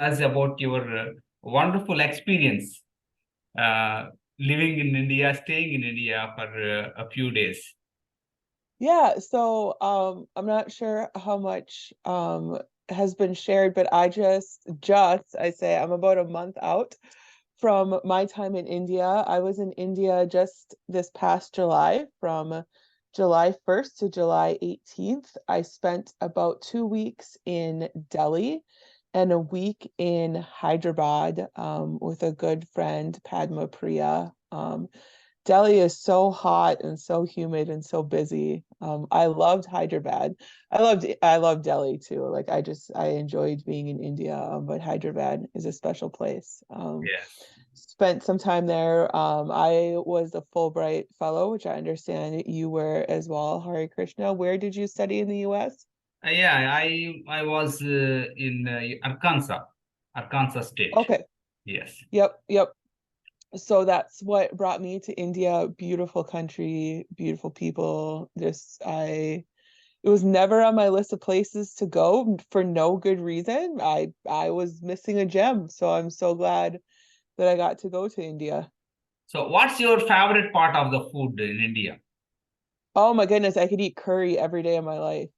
us about your wonderful experience uh, living in India, staying in India for a few days. Yeah, so I'm not sure how much has been shared, but I say I'm about a month out from my time in India. I was in India just this past July, from July 1st to July 18th. I spent about 2 weeks in Delhi and a week in Hyderabad with a good friend, Padma Priya. Delhi is so hot and so humid and so busy. I loved Hyderabad. I loved Delhi too. Like I enjoyed being in India, but Hyderabad is a special place. Yes. Spent some time there. I was a Fulbright fellow, which I understand you were as well, Hare Krishna. Where did you study in the US? Yeah, I was in Arkansas State. Okay. Yes. Yep. So that's what brought me to India. Beautiful country, beautiful people. It was never on my list of places to go for no good reason. I was missing a gem, so I'm so glad that I got to go to India. So, what's your favorite part of the food in India? Oh my goodness, I could eat curry every day of my life.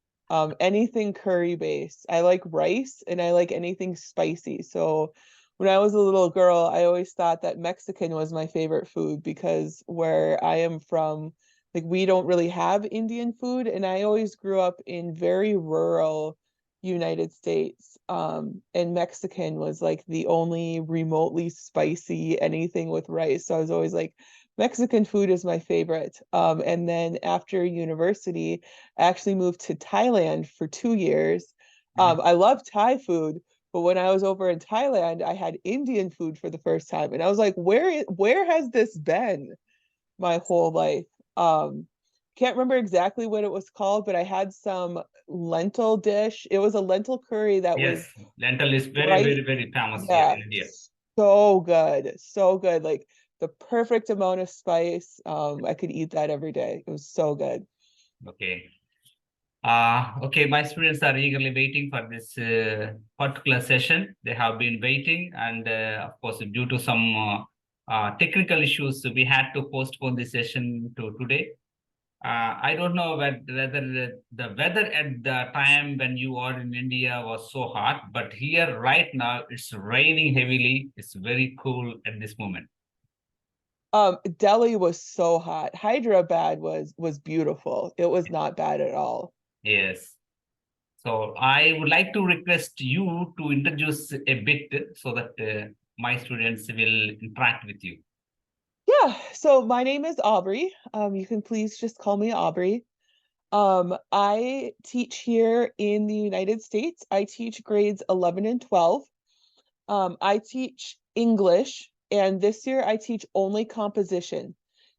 Anything curry based. I like rice and I like anything spicy. So when I was a little girl, I always thought that Mexican was my favorite food because where I am from, like we don't really have Indian food, and I always grew up in very rural United States. And Mexican was like the only remotely spicy anything with rice. So I was always like, Mexican food is my favorite. And then after university, I actually moved to Thailand for 2 years. Mhm. I love Thai food, but when I was over in Thailand, I had Indian food for the first time, and I was like, where has this been my whole life? Can't remember exactly what it was called, but I had some lentil dish. It was a lentil curry that was Yes, lentil is very, right. very, very famous here Yeah, in India. so good, so good. Like the perfect amount of spice. I could eat that every day. It was so good. Okay. Okay, my students are eagerly waiting for this particular session. They have been waiting, and of course, due to some technical issues, we had to postpone the session to today. I don't know whether the weather at the time when you are in India was so hot, but here right now it's raining heavily. It's very cool at this moment. Delhi was so hot. Hyderabad was beautiful. It was not bad at all. Yes. So I would like to request you to introduce a bit so that my students will interact with you. Yeah, so my name is Aubrey. You can please just call me Aubrey. I teach here in the United States. I teach grades 11 and 12. I teach English, and this year I teach only composition.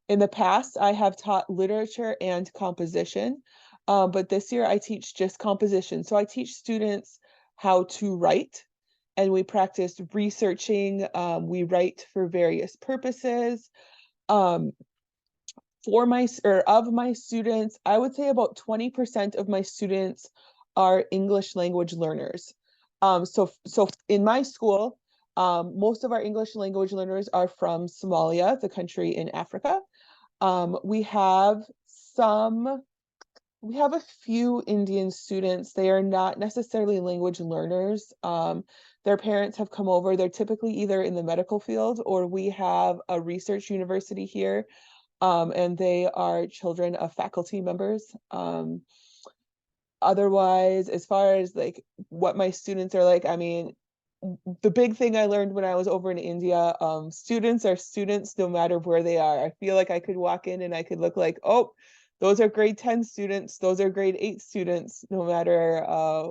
In the past, I have taught literature and composition, but this year I teach just composition. So I teach students how to write, and we practice researching. We write for various purposes. Um, for my or of my students, I would say about 20% of my students are English language learners. So in my school, most of our English language learners are from Somalia, the country in Africa. We have some, we have a few Indian students. They are not necessarily language learners. Their parents have come over. They're typically either in the medical field, or we have a research university here, and they are children of faculty members. Otherwise, as far as like what my students are like, I mean, the big thing I learned when I was over in India, students are students no matter where they are. I feel like I could walk in and I could look like, oh, those are grade 10 students, those are grade 8 students, no matter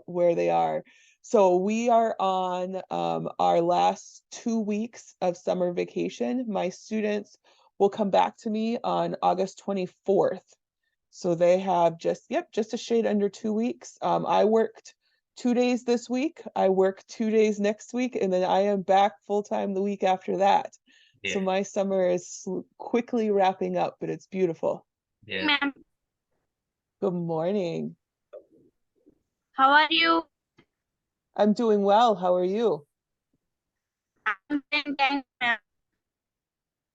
where they are. So we are on our last 2 weeks of summer vacation. My students will come back to me on August 24th. So they have just a shade under 2 weeks. I worked 2 days this week. I work 2 days next week, and then I am back full time the week after that. So Yeah, my summer is quickly wrapping up, but it's beautiful. yeah. Ma'am, Good morning. how are you? I'm doing well. How are you? I'm fine, thanks, ma'am.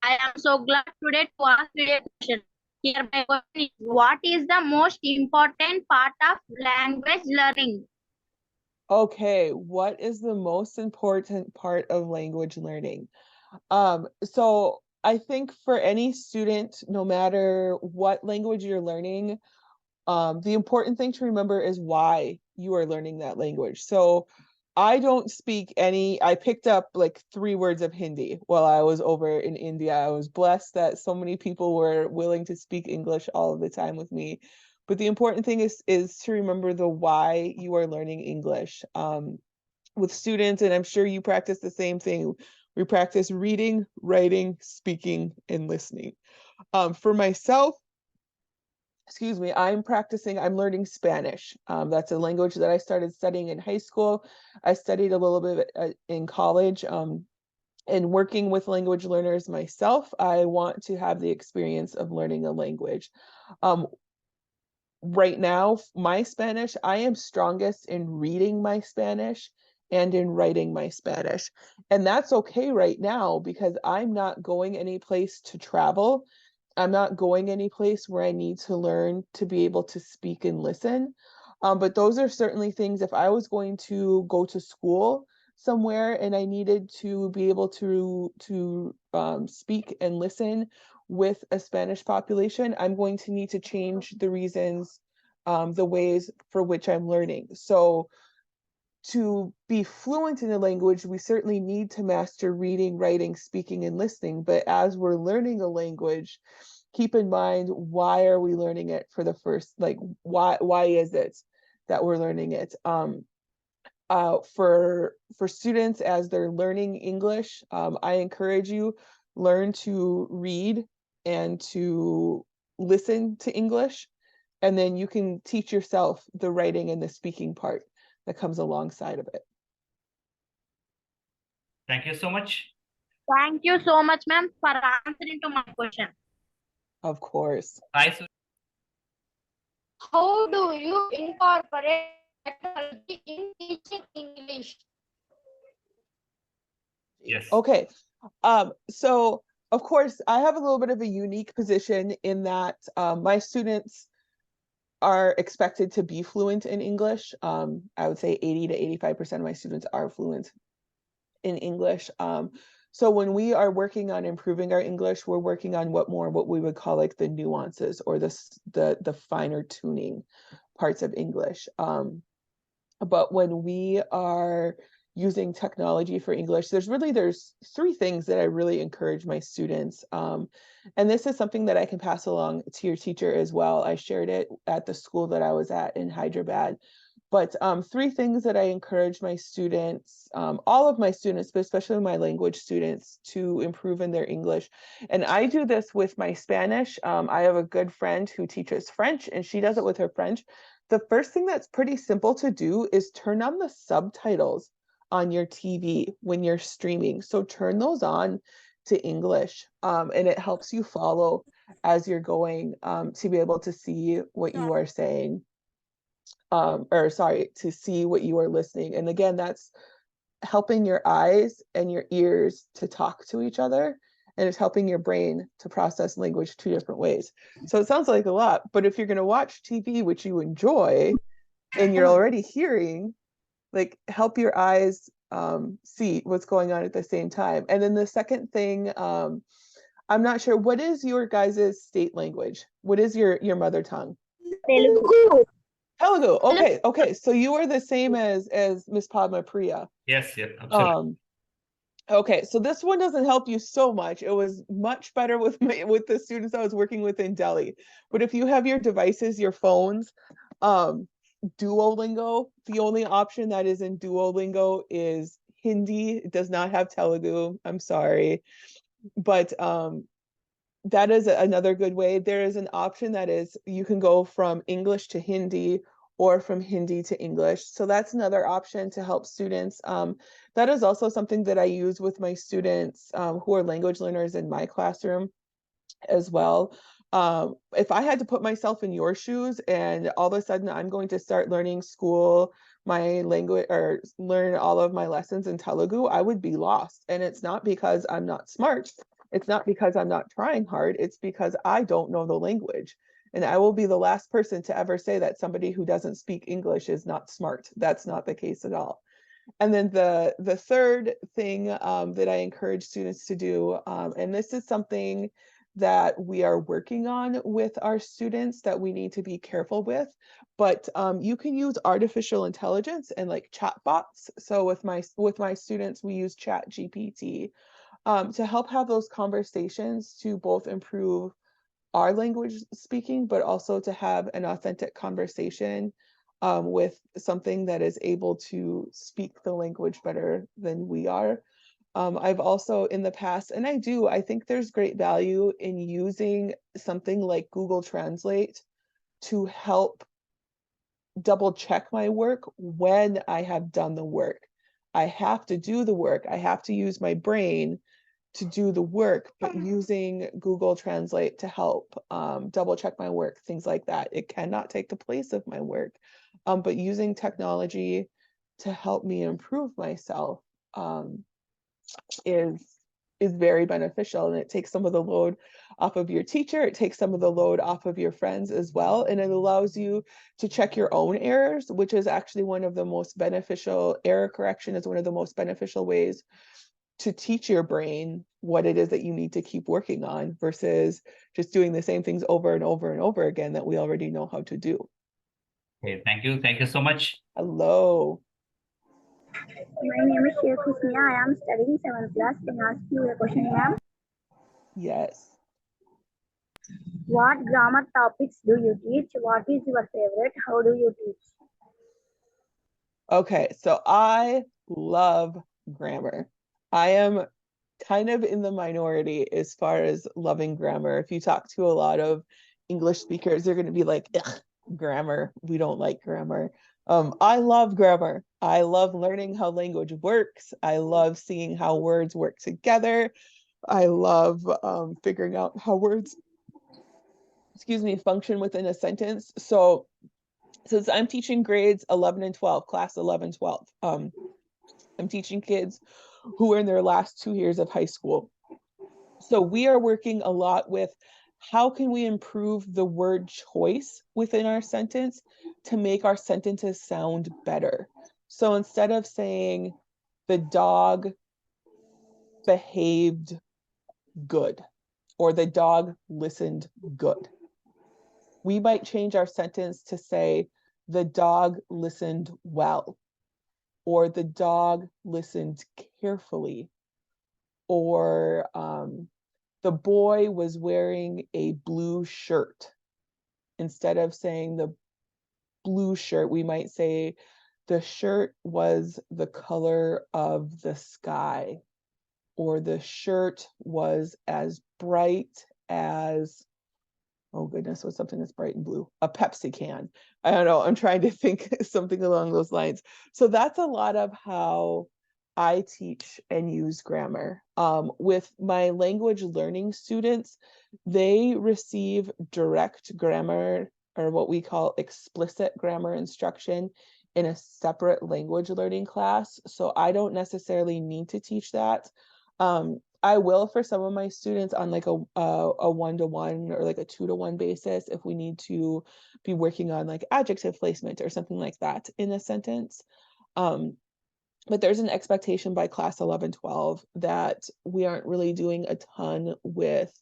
I am so glad today to ask you a question. Here my question is, what is the most important part of language learning? Okay, what is the most important part of language learning? So I think for any student, no matter what language you're learning, the important thing to remember is why you are learning that language. So I don't speak any, I picked up like 3 words of Hindi while I was over in India. I was blessed that so many people were willing to speak English all of the time with me. But the important thing is to remember the why you are learning English. With students, and I'm sure you practice the same thing. We practice reading, writing, speaking, and listening. For myself, excuse me, I'm learning Spanish. That's a language that I started studying in high school. I studied a little bit in college. And working with language learners myself, I want to have the experience of learning a language. Um, right now, my Spanish, I am strongest in reading my Spanish and in writing my Spanish. And that's okay right now because I'm not going any place to travel. I'm not going any place where I need to learn to be able to speak and listen. But those are certainly things, if I was going to go to school somewhere and I needed to be able to speak and listen with a Spanish population, I'm going to need to change the reasons, the ways for which I'm learning. So to be fluent in a language, we certainly need to master reading, writing, speaking, and listening. But as we're learning a language, keep in mind, why are we learning it for the first, like, why is it that we're learning it? For students as they're learning English, I encourage you, learn to read and to listen to English, and then you can teach yourself the writing and the speaking part that comes alongside of it. Thank you so much. Thank you so much, ma'am, for answering to my question. Of course. Hi, How do you incorporate technology in teaching English? yes. Okay. So of course, I have a little bit of a unique position in that my students are expected to be fluent in English. I would say 80 to 85% of my students are fluent in English. So when we are working on improving our English, we're working on what we would call like the nuances or the finer tuning parts of English. But when we are using technology for English, there's 3 things that I really encourage my students. And this is something that I can pass along to your teacher as well. I shared it at the school that I was at in Hyderabad. But 3 things that I encourage my students, all of my students, but especially my language students, to improve in their English. And I do this with my Spanish. I have a good friend who teaches French, and she does it with her French. The first thing that's pretty simple to do is turn on the subtitles on your TV when you're streaming. So turn those on to English, and it helps you follow as you're going, to be able to see what you are saying, or sorry, to see what you are listening. And again, that's helping your eyes and your ears to talk to each other, and it's helping your brain to process language 2 different ways. So it sounds like a lot, but if you're going to watch TV, which you enjoy, and you're already hearing, like, help your eyes see what's going on at the same time. And then the second thing, I'm not sure, what is your guys' state language? What is your mother tongue? Telugu. Telugu. Okay. So you are the same as Miss Padma Priya. Yes, absolutely. Okay, so this one doesn't help you so much. It was much better with the students I was working with in Delhi. But if you have your devices, your phones, Duolingo, the only option that is in Duolingo is Hindi. It does not have Telugu. I'm sorry. But that is another good way. There is an option that is, you can go from English to Hindi or from Hindi to English. So that's another option to help students. That is also something that I use with my students who are language learners in my classroom as well. If I had to put myself in your shoes and all of a sudden I'm going to start learning school my language or learn all of my lessons in Telugu, I would be lost. And it's not because I'm not smart. It's not because I'm not trying hard. It's because I don't know the language. And I will be the last person to ever say that somebody who doesn't speak English is not smart. That's not the case at all. And then the third thing that I encourage students to do, and this is something that we are working on with our students that we need to be careful with, but you can use artificial intelligence and like chatbots. So with my students, we use ChatGPT to help have those conversations to both improve our language speaking, but also to have an authentic conversation with something that is able to speak the language better than we are. I've also in the past, and I think there's great value in using something like Google Translate to help double check my work when I have done the work. I have to do the work. I have to use my brain to do the work, but using Google Translate to help double check my work, things like that. It cannot take the place of my work, but using technology to help me improve myself is very beneficial, and it takes some of the load off of your teacher. It takes some of the load off of your friends as well, and it allows you to check your own errors, which is actually one of the most beneficial. Error correction is one of the most beneficial ways to teach your brain what it is that you need to keep working on versus just doing the same things over and over and over again that we already know how to do. Okay, thank you. Thank you so much. Hello. My name is Sheikh Husnia. I am studying 7th class. Can I ask you a question, ma'am? Yes. What grammar topics do you teach? What is your favorite? How do you teach? Okay, so I love grammar. I am kind of in the minority as far as loving grammar. If you talk to a lot of English speakers, they're going to be like, ugh, grammar. We don't like grammar. I love grammar. I love learning how language works. I love seeing how words work together. I love figuring out how words, function within a sentence. So since I'm teaching grades 11 and 12, class 11, 12, I'm teaching kids who are in their last 2 years of high school. So we are working a lot with how can we improve the word choice within our sentence to make our sentences sound better. So instead of saying the dog behaved good or the dog listened good, we might change our sentence to say the dog listened well, or the dog listened carefully, or the boy was wearing a blue shirt. Instead of saying the blue shirt, we might say the shirt was the color of the sky, or the shirt was as bright as, oh goodness, what's something that's bright and blue? A Pepsi can. I don't know. I'm trying to think something along those lines. So that's a lot of how I teach and use grammar. With my language learning students, they receive direct grammar, or what we call explicit grammar instruction, in a separate language learning class. So I don't necessarily need to teach that. I will for some of my students on like a 1-to-1 or like a 2-to-1 basis if we need to be working on like adjective placement or something like that in a sentence. But there's an expectation by class 11, 12 that we aren't really doing a ton with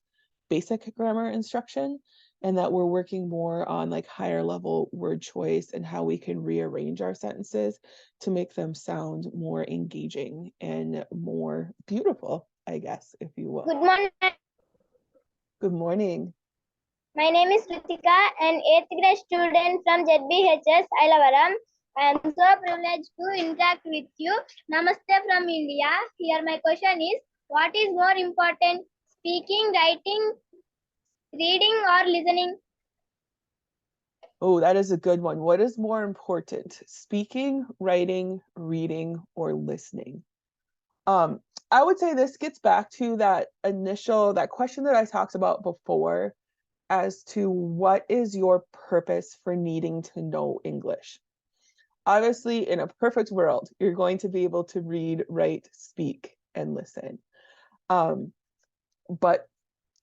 basic grammar instruction, and that we're working more on like higher level word choice and how we can rearrange our sentences to make them sound more engaging and more beautiful, I guess, if you will. Good morning. Good morning. My name is Ritika, an 8th grade student from Z.P.H.S Ilavaram. I am so privileged to interact with you. Namaste from India. Here my question is, what is more important, speaking, writing, reading or listening? Oh, that is a good one. What is more important, speaking, writing, reading, or listening? I would say this gets back to that question that I talked about before as to what is your purpose for needing to know English. obviously in a perfect world, you're going to be able to read, write, speak, and listen. But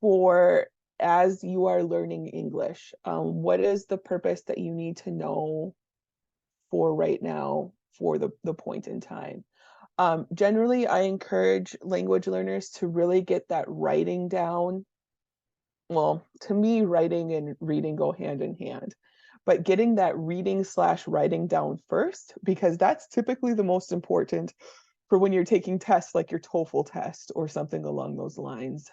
for as you are learning English, what is the purpose that you need to know for right now for the point in time? Generally, I encourage language learners to really get that writing down. Well, to me, writing and reading go hand in hand, but getting that reading/writing down first, because that's typically the most important for when you're taking tests like your TOEFL test or something along those lines.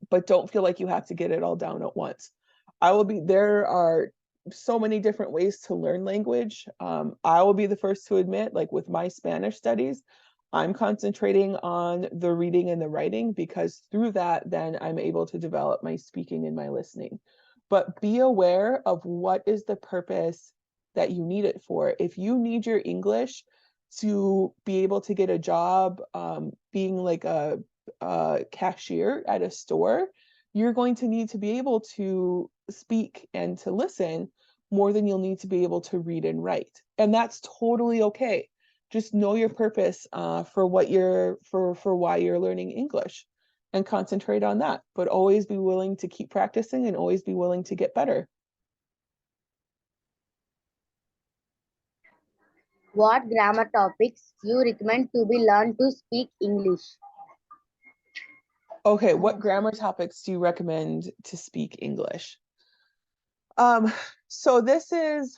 But don't feel like you have to get it all down at once. There are so many different ways to learn language. I will be the first to admit, like with my Spanish studies, I'm concentrating on the reading and the writing, because through that, then I'm able to develop my speaking and my listening. But be aware of what is the purpose that you need it for. If you need your English to be able to get a job, being like a cashier at a store, you're going to need to be able to speak and to listen more than you'll need to be able to read and write. And that's totally okay. Just know your purpose for what you're for why you're learning English, and concentrate on that. But always be willing to keep practicing and always be willing to get better. What grammar topics you recommend to be learned to speak English? Okay, what grammar topics do you recommend to speak English? So this is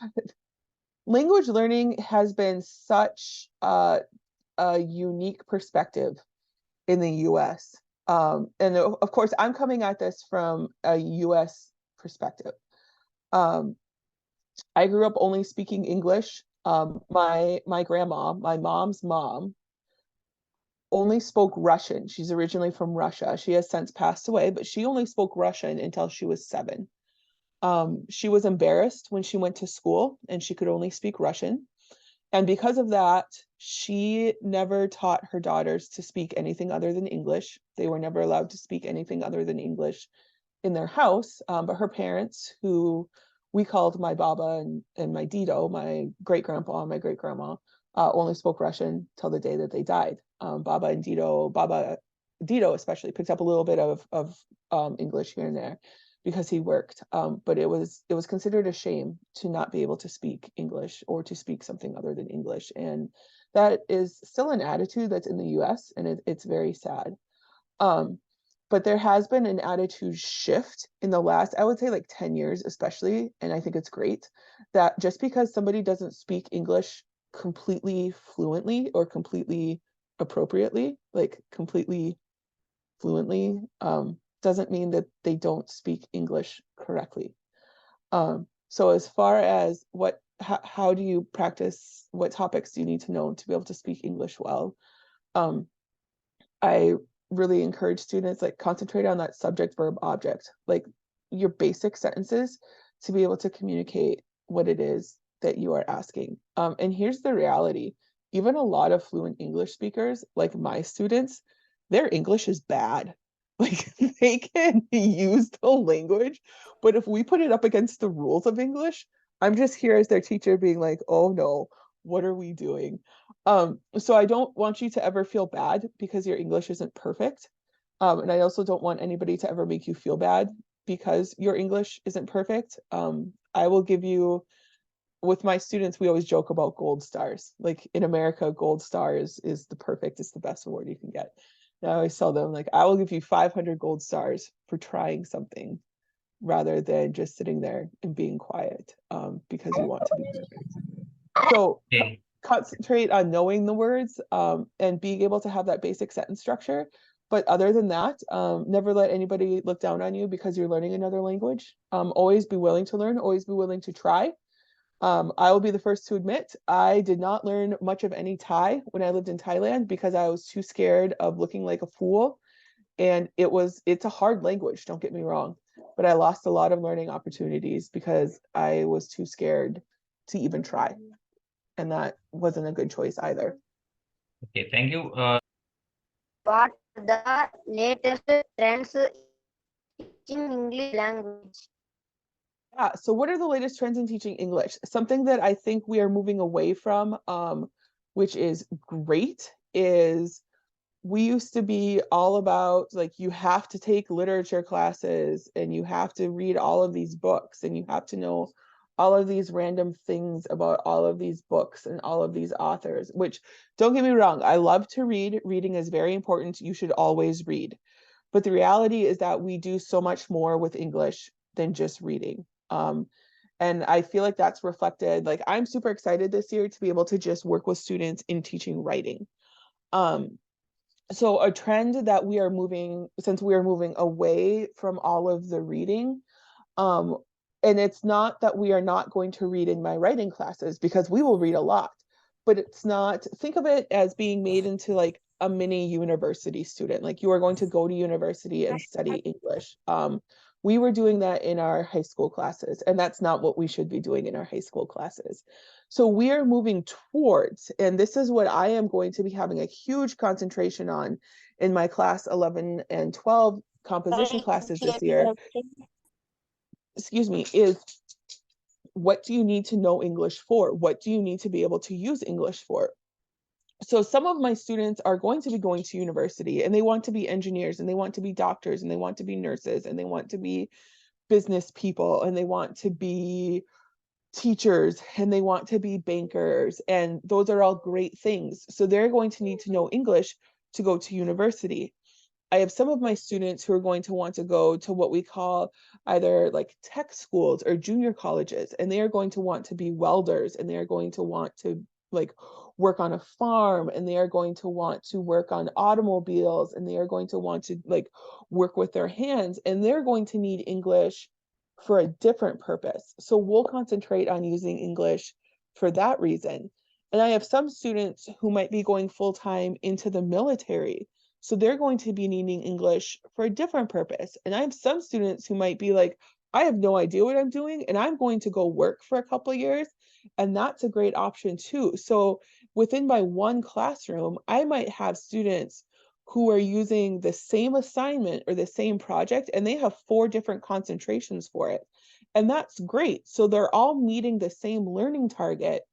language learning has been such a unique perspective in the U.S. And of course, I'm coming at this from a U.S. perspective. I grew up only speaking English. My grandma, my mom's mom, only spoke Russian. She's originally from Russia. She has since passed away, but she only spoke Russian until she was 7. She was embarrassed when she went to school and she could only speak Russian. And because of that, she never taught her daughters to speak anything other than English. They were never allowed to speak anything other than English in their house. But her parents, who we called my Baba and my Dido, my great-grandpa and my great-grandma, only spoke Russian till the day that they died. Baba Dido especially picked up a little bit of English here and there because he worked. But it was considered a shame to not be able to speak English or to speak something other than English. And that is still an attitude that's in the US, and it's very sad. But there has been an attitude shift in the last, I would say like 10 years, especially. And I think it's great that just because somebody doesn't speak English completely fluently or completely appropriately, like completely fluently, doesn't mean that they don't speak English correctly. So as far as how do you practice, what topics do you need to know to be able to speak English well? I really encourage students, like, concentrate on that subject verb object, like your basic sentences, to be able to communicate what it is that you are asking. And here's the reality: even a lot of fluent English speakers, like my students, their English is bad. Like, they can use the language, but if we put it up against the rules of English, I'm just here as their teacher being like, oh no, what are we doing? So I don't want you to ever feel bad because your English isn't perfect. And I also don't want anybody to ever make you feel bad because your English isn't perfect. I will give you, with my students, we always joke about gold stars. Like, in America, gold star is the best award you can get. And I always tell them, like, I will give you 500 gold stars for trying something rather than just sitting there and being quiet, because you want to be perfect. So Okay. concentrate on knowing the words, and being able to have that basic sentence structure. But other than that, never let anybody look down on you because you're learning another language. Always be willing to learn, always be willing to try. I will be the first to admit, I did not learn much of any Thai when I lived in Thailand because I was too scared of looking like a fool. And it's a hard language, don't get me wrong, but I lost a lot of learning opportunities because I was too scared to even try. And that wasn't a good choice either. Okay, thank you. What are the latest trends in teaching English language? Yeah, so what are the latest trends in teaching English? Something that I think we are moving away from, which is great, is we used to be all about like you have to take literature classes and you have to read all of these books and you have to know all of these random things about all of these books and all of these authors, which don't get me wrong, I love to read. Reading is very important. You should always read. But the reality is that we do so much more with English than just reading. And I feel like that's reflected. Like I'm super excited this year to be able to just work with students in teaching writing. So a trend that we are moving, since we are moving away from all of the reading, and it's not that we are not going to read in my writing classes because we will read a lot, but it's not, think of it as being made into like a mini university student. Like you are going to go to university and study English. We were doing that in our high school classes, and that's not what we should be doing in our high school classes. So we are moving towards, and this is what I am going to be having a huge concentration on in my class 11 and 12 composition classes this year, excuse me, is what do you need to know English for? What do you need to be able to use English for? So some of my students are going to be going to university and they want to be engineers and they want to be doctors and they want to be nurses and they want to be business people and they want to be teachers and they want to be bankers, and those are all great things. So they're going to need to know English to go to university. I have some of my students who are going to want to go to what we call either like tech schools or junior colleges, and they are going to want to be welders, and they are going to want to like work on a farm, and they are going to want to work on automobiles, and they are going to want to like work with their hands, and they're going to need English for a different purpose. So we'll concentrate on using English for that reason. And I have some students who might be going full-time into the military, so they're going to be needing English for a different purpose. And I have some students who might be like, I have no idea what I'm doing and I'm going to go work for a couple of years. And that's a great option too. So within my one classroom, I might have students who are using the same assignment or the same project, and they have 4 different concentrations for it. And that's great. So they're all meeting the same learning target,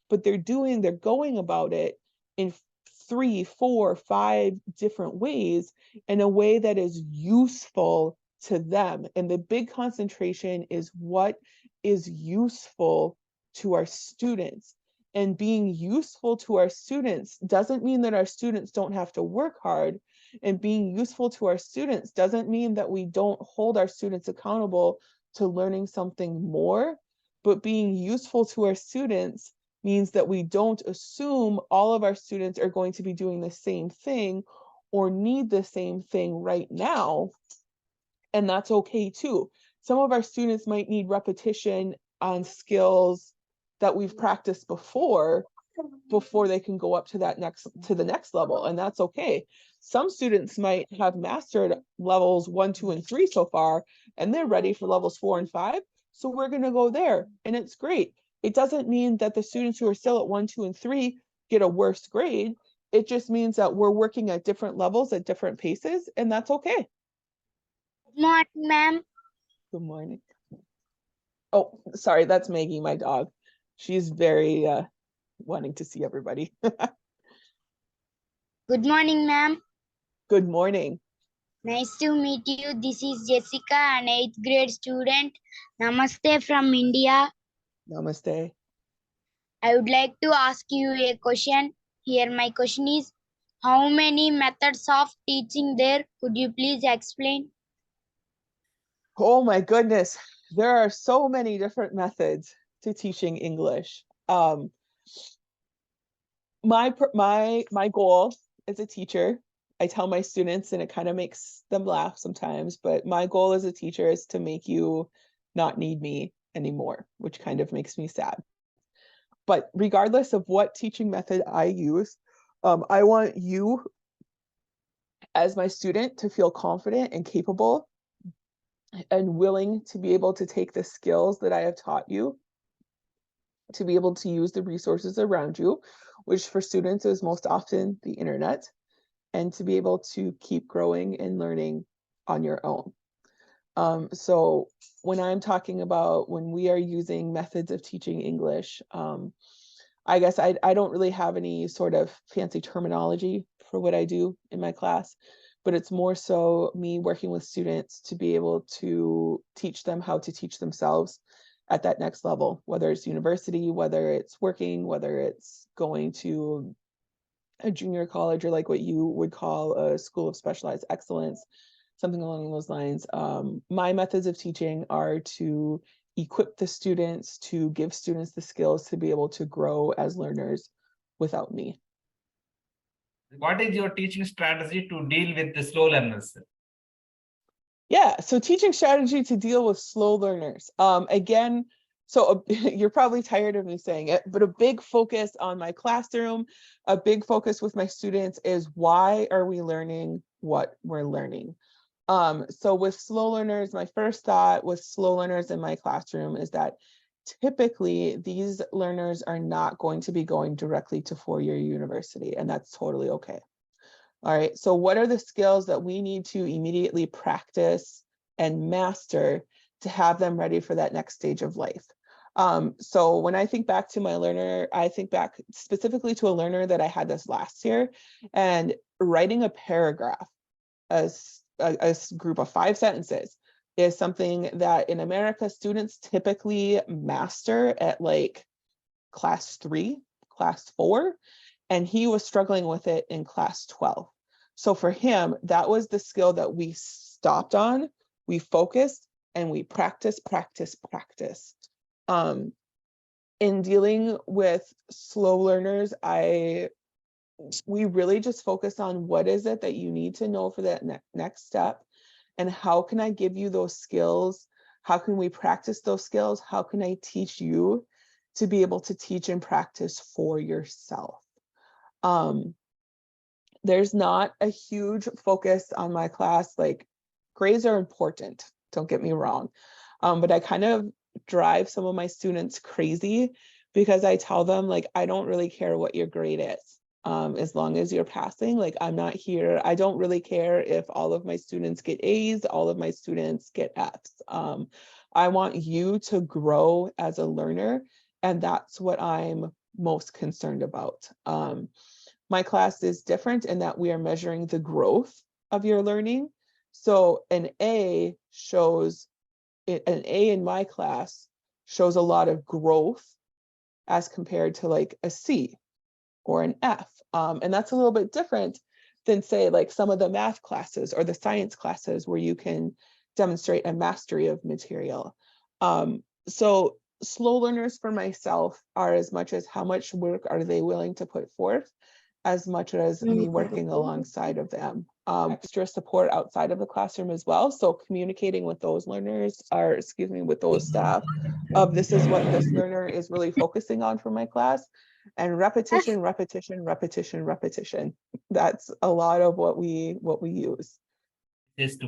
but they're going about it in 3, 4, 5 different ways in a way that is useful to them. And the big concentration is what is useful to our students. And being useful to our students doesn't mean that our students don't have to work hard. And being useful to our students doesn't mean that we don't hold our students accountable to learning something more. But being useful to our students means that we don't assume all of our students are going to be doing the same thing or need the same thing right now. And that's okay too. Some of our students might need repetition on skills that we've practiced before they can go up to the next level, and that's okay. Some students might have mastered levels 1, 2, and 3 so far, and they're ready for levels 4 and 5. So we're going to go there, and it's great. It doesn't mean that the students who are still at 1, 2, and 3 get a worse grade. It just means that we're working at different levels at different paces, and that's okay. Good morning, ma'am. Good morning. Oh, sorry, that's Maggie, my dog. She's very wanting to see everybody. Good morning, ma'am. Good morning. Nice to meet you. This is Jessica, an 8th grade student. Namaste from India. Namaste. I would like to ask you a question. Here my question is, how many methods of teaching there? Could you please explain? Oh my goodness. There are so many different methods to teaching English. My goal as a teacher, I tell my students, and it kind of makes them laugh sometimes, but my goal as a teacher is to make you not need me anymore, which kind of makes me sad. But regardless of what teaching method I use, I want you as my student to feel confident and capable and willing to be able to take the skills that I have taught you, to be able to use the resources around you, which for students is most often the internet, and to be able to keep growing and learning on your own. So when I'm talking about when we are using methods of teaching English, I guess I don't really have any sort of fancy terminology for what I do in my class, but it's more so me working with students to be able to teach them how to teach themselves at that next level, whether it's university, whether it's working, whether it's going to a junior college or like what you would call a school of specialized excellence, something along those lines. My methods of teaching are to equip the students, to give students the skills to be able to grow as learners without me. What is your teaching strategy to deal with the slow learners? Yeah, so teaching strategy to deal with slow learners. Again, so you're probably tired of me saying it, but a big focus on my classroom, a big focus with my students is why are we learning what we're learning? So with slow learners, my first thought with slow learners in my classroom is that typically these learners are not going to be going directly to four-year university, and that's totally okay. All right, so what are the skills that we need to immediately practice and master to have them ready for that next stage of life? So when I think back to my learner, I think back specifically to a learner that I had this last year, and writing a paragraph as a group of 5 sentences is something that in America students typically master at like class 3, class 4, and he was struggling with it in class 12. So for him, that was the skill that we stopped on, we focused, and we practice. In dealing with slow learners, we really just focus on what is it that you need to know for that next step, and how can I give you those skills? How can we practice those skills? How can I teach you to be able to teach and practice for yourself? There's not a huge focus on my class. Like, grades are important, don't get me wrong. But I kind of drive some of my students crazy because I tell them, like, I don't really care what your grade is. As long as you're passing, like, I'm not here. I don't really care if all of my students get A's, all of my students get F's. I want you to grow as a learner, and that's what I'm most concerned about. My class is different in that we are measuring the growth of your learning. So an A in my class shows a lot of growth as compared to like a C or an F. And that's a little bit different than, say, like some of the math classes or the science classes where you can demonstrate a mastery of material. So slow learners for myself are as much as how much work are they willing to put forth, as much as me working alongside of them. Extra support outside of the classroom as well. So communicating with those learners, or excuse me, with those staff of this is what this learner is really focusing on for my class, and repetition. That's a lot of what we use. Is to